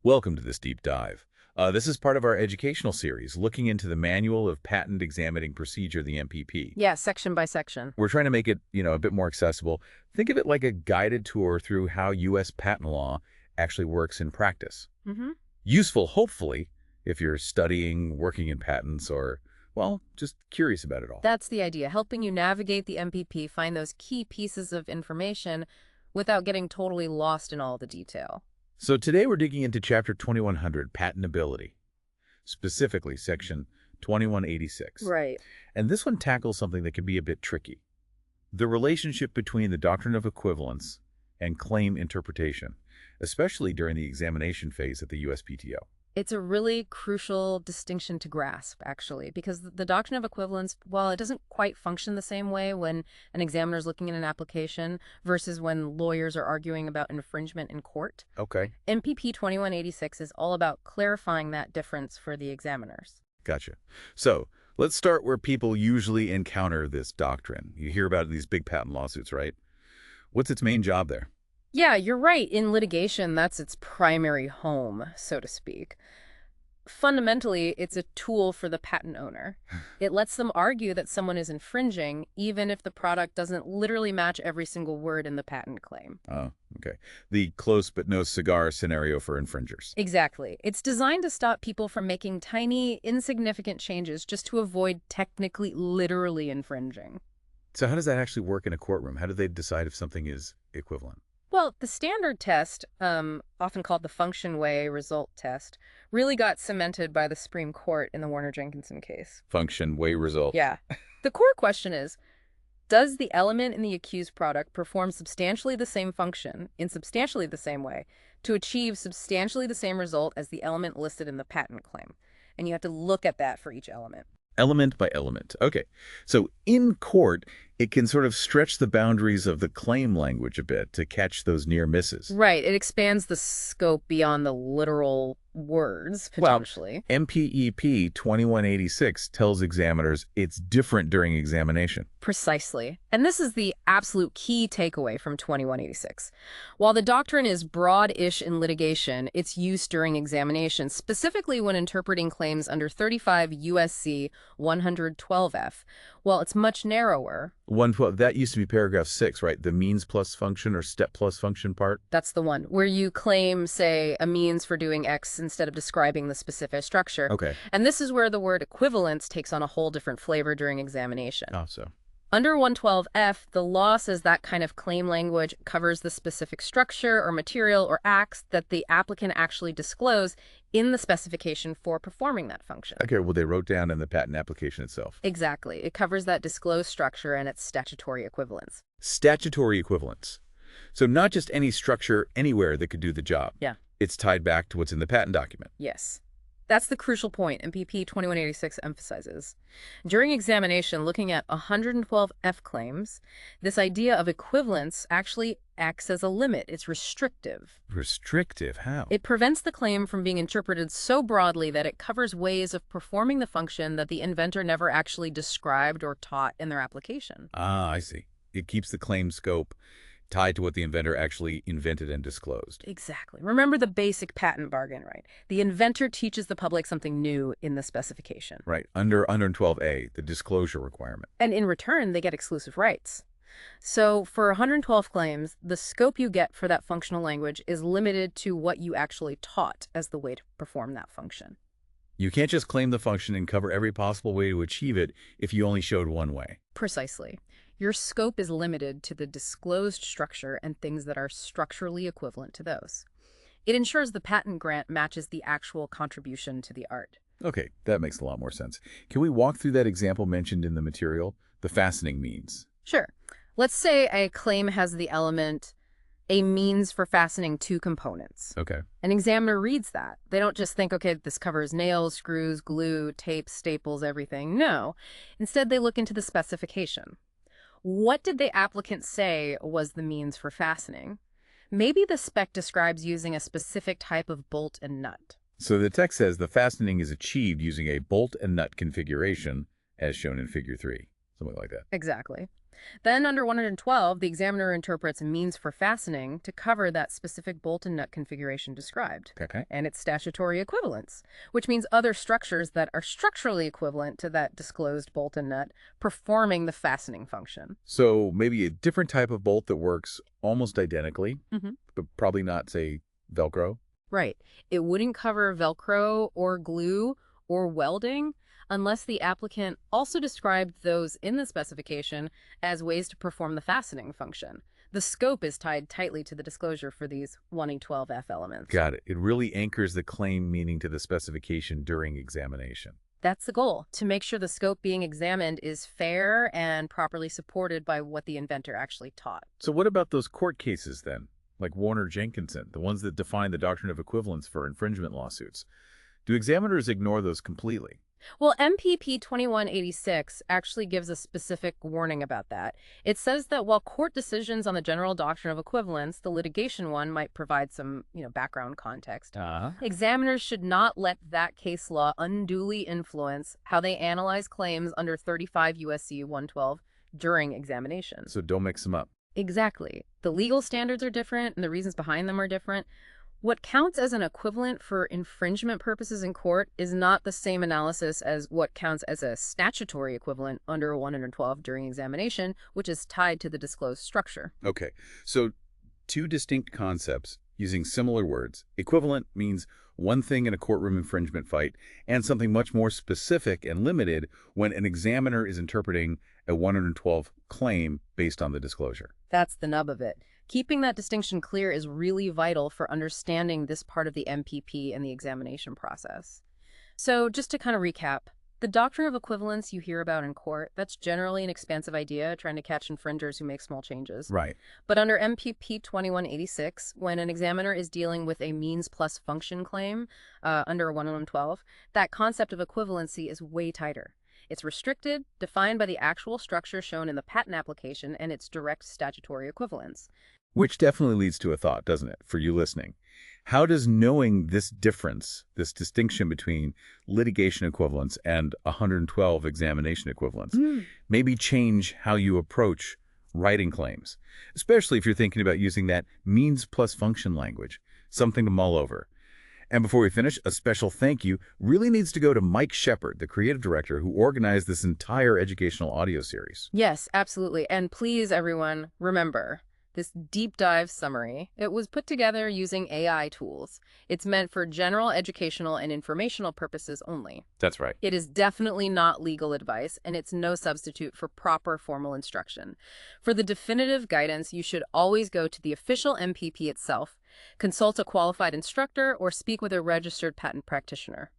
Welcome to this deep dive. This is part of our educational series, looking into the Manual of Patent Examining Procedure, the MPP. Yeah, section by section. We're trying to make it, a bit more accessible. Think of it like a guided tour through how U.S. patent law actually works in practice. Mm-hmm. Useful, hopefully, if you're studying, working in patents, or, well, just curious about it all. That's the idea, helping you navigate the MPP, find those key pieces of information without getting totally lost in all the detail. So today we're digging into Chapter 2100, Patentability, specifically Section 2186. Right. And this one tackles something that can be a bit tricky. The relationship between the Doctrine of Equivalents and claim interpretation, especially during the examination phase at the USPTO. It's a really crucial distinction to grasp, actually, because the doctrine of equivalence, while it doesn't quite function the same way when an examiner is looking at an application versus when lawyers are arguing about infringement in court, Okay. MPP 2186 is all about clarifying that difference for the examiners. Gotcha. So let's start where people usually encounter this doctrine. You hear about these big patent lawsuits, right? What's its main job there? Yeah, you're right. In litigation, that's its primary home, so to speak. Fundamentally, it's a tool for the patent owner. It lets them argue that someone is infringing, even if the product doesn't literally match every single word in the patent claim. Oh, okay. The close but no cigar scenario for infringers. Exactly. It's designed to stop people from making tiny, insignificant changes just to avoid technically, literally infringing. So how does that actually work in a courtroom? How do they decide if something is equivalent? Well, the standard test, often called the function-way result test, really got cemented by the Supreme Court in the Warner-Jenkinson case. Function, way, result. Yeah. The core question is, does the element in the accused product perform substantially the same function in substantially the same way to achieve substantially the same result as the element listed in the patent claim? And you have to look at that for each element. Element by element. Okay. So in court, it can sort of stretch the boundaries of the claim language a bit to catch those near misses. Right. It expands the scope beyond the literal words, potentially. Well, MPEP 2186 tells examiners it's different during examination. Precisely. And this is the absolute key takeaway from 2186. While the doctrine is broad-ish in litigation, its use during examination, specifically when interpreting claims under 35 U.S.C. 112F, well, it's much narrower. 112, that used to be paragraph 6, right? The means plus function or step plus function part? That's the one, where you claim, say, a means for doing X instead of describing the specific structure. Okay. And this is where the word equivalence takes on a whole different flavor during examination. Oh, so. Under 112F, the law says that kind of claim language covers the specific structure or material or acts that the applicant actually disclosed in the specification for performing that function. Okay, well, they wrote down in the patent application itself. Exactly. It covers that disclosed structure and its statutory equivalence. Statutory equivalence. So not just any structure anywhere that could do the job. Yeah. It's tied back to what's in the patent document. Yes. That's the crucial point MPP 2186 emphasizes. During examination, looking at 112F claims, this idea of equivalence actually acts as a limit. It's restrictive. Restrictive? How? It prevents the claim from being interpreted so broadly that it covers ways of performing the function that the inventor never actually described or taught in their application. Ah, I see. It keeps the claim scope tied to what the inventor actually invented and disclosed. Exactly. Remember the basic patent bargain, right? The inventor teaches the public something new in the specification. Right. Under 112A, the disclosure requirement. And in return, they get exclusive rights. So for 112 claims, the scope you get for that functional language is limited to what you actually taught as the way to perform that function. You can't just claim the function and cover every possible way to achieve it if you only showed one way. Precisely. Your scope is limited to the disclosed structure and things that are structurally equivalent to those. It ensures the patent grant matches the actual contribution to the art. Okay, that makes a lot more sense. Can we walk through that example mentioned in the material, the fastening means? Sure. Let's say a claim has the element a means for fastening two components. Okay. An examiner reads that. They don't just think, okay, this covers nails, screws, glue, tape, staples, everything. No. Instead, they look into the specification. What did the applicant say was the means for fastening? Maybe the spec describes using a specific type of bolt and nut. So the text says the fastening is achieved using a bolt and nut configuration, as shown in Figure 3. Something like that. Exactly. Then under 112, the examiner interprets means for fastening to cover that specific bolt and nut configuration described. Okay. And its statutory equivalents, which means other structures that are structurally equivalent to that disclosed bolt and nut performing the fastening function. So maybe a different type of bolt that works almost identically, Mm-hmm. but probably not, say, Velcro. Right. It wouldn't cover Velcro or glue or welding unless the applicant also described those in the specification as ways to perform the fastening function. The scope is tied tightly to the disclosure for these 112F elements. Got it. It really anchors the claim meaning to the specification during examination. That's the goal, to make sure the scope being examined is fair and properly supported by what the inventor actually taught. So what about those court cases then, like Warner-Jenkinson, the ones that define the doctrine of equivalence for infringement lawsuits? Do examiners ignore those completely? Well, MPP 2186 actually gives a specific warning about that. It says that while court decisions on the general doctrine of equivalence, the litigation one might provide some, background context. Examiners should not let that case law unduly influence how they analyze claims under 35 U.S.C. 112 during examination. So don't mix them up. Exactly. The legal standards are different and the reasons behind them are different. What counts as an equivalent for infringement purposes in court is not the same analysis as what counts as a statutory equivalent under 112 during examination, which is tied to the disclosed structure. Okay, so two distinct concepts using similar words. Equivalent means one thing in a courtroom infringement fight, and something much more specific and limited when an examiner is interpreting a 112 claim based on the disclosure. That's the nub of it. Keeping that distinction clear is really vital for understanding this part of the MPP and the examination process. So just to kind of recap, the doctrine of equivalence you hear about in court, that's generally an expansive idea trying to catch infringers who make small changes. Right. But under MPP 2186, when an examiner is dealing with a means plus function claim under 112, that concept of equivalency is way tighter. It's restricted, defined by the actual structure shown in the patent application and its direct statutory equivalence. Which definitely leads to a thought, doesn't it, for you listening? How does knowing this difference, this distinction between litigation equivalence and 112 examination equivalence, maybe change how you approach writing claims, especially if you're thinking about using that means plus function language, something to mull over? And before we finish, a special thank you really needs to go to Mike Shepard, the creative director who organized this entire educational audio series. Yes, absolutely. And please, everyone, remember, this deep dive summary, it was put together using AI tools. It's meant for general educational and informational purposes only. That's right. It is definitely not legal advice, and it's no substitute for proper formal instruction. For the definitive guidance, you should always go to the official MPP itself, consult a qualified instructor, or speak with a registered patent practitioner.